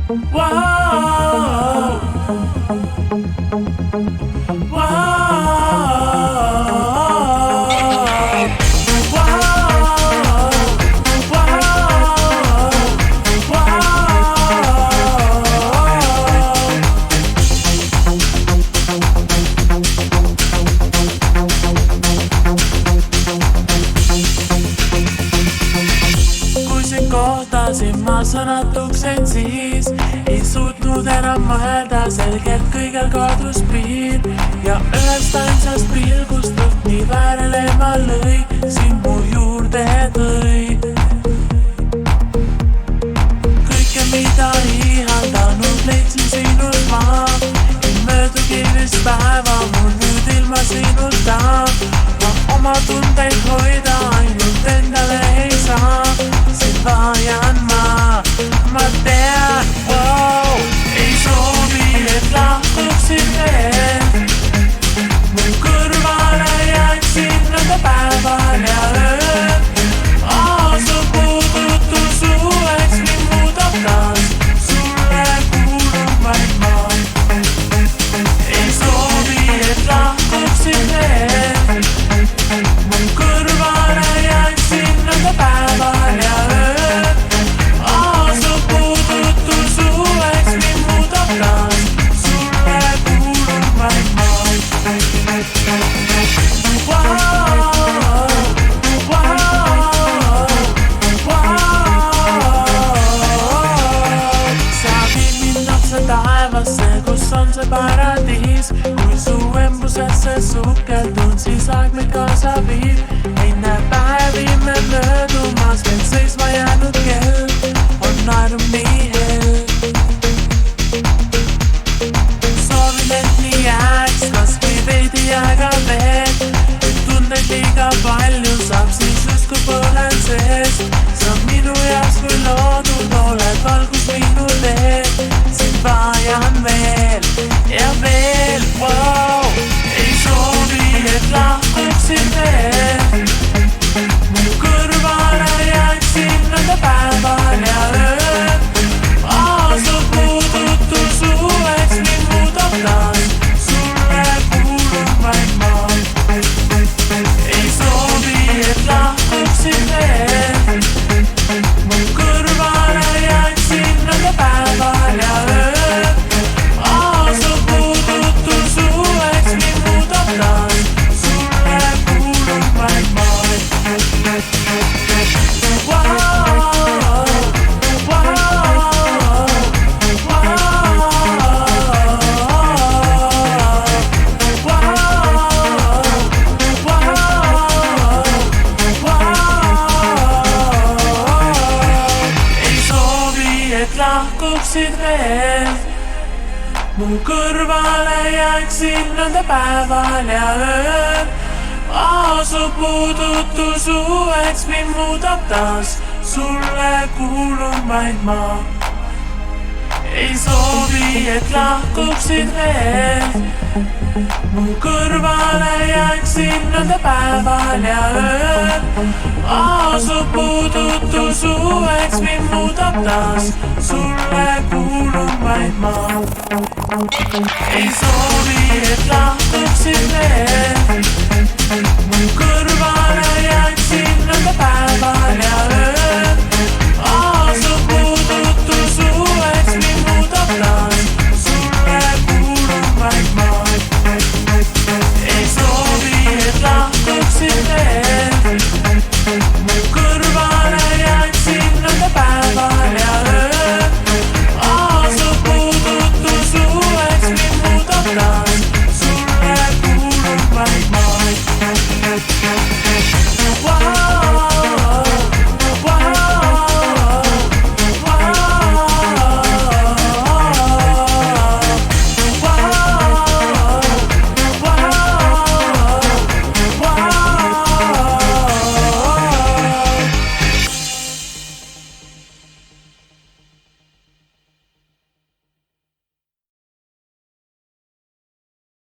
Wow. Kohtasin ma sõnatuks end siis, ei suutnud enam mõelda, selgelt kõigel kadus piir ja ühest ainsast pilgust õhk nii väärelema lõi, sind mu juurde tõi. Kõike, mida ihaldanud leidsin sinust ma, ei möödugi vist päeva mul nüüd ilma sinuta. Ma oma tundeid hoida ainult endale ei saa, vajan ma tean, wow, ei soovi, et lahtuksid veel. Mu kõrvale jääksid nõnda päeval ja ööl. Su puudutus uueks mind muudab taas, sulle kuulub vaid ma. Ei soovi, et lahtuksid veel. Mu kõrvale jääksid nõnda päeval ja ööl. Kus on see paradiis, kui su embusesse sukeldun, siis aeg meid kaasa viib. Enne päevi me möödumas, veel seisma jäänud kell on naerum nii hell. Soovin, et nii jääks, kas või veidi aega veel. Kui tundeid liiga palju saab, siis justkui põlen sees. Sa minu jaoks kui loodud, oled valgus minu teel. Sind vajan veel ja veel, wow. Ei soovi, et lahtuksid veel. Mu kõrvale jääksid nõnda päeval ja ööl. Su puudutus uueks mind muudab taas, sulle kuulub vaid ma. Ei soovi, et lahtuksid veel. Mu kõrvale jääksid nõnda päeval ja ööl. Lahkuksid veel, mu kõrvale jääksid nõnda päeval ja ööl. Su puudutus uueks mind muudab taas, sulle kuulun vaid ma. Ei soovi, et lahkuksid veel, mu kõrvale jääksid nõnda päeval ja ööl. Su puudutus uueks mind muudab taas, sulle kuulun vaid ma. Ei soovi, et lahtuksid veel, mu kõrvale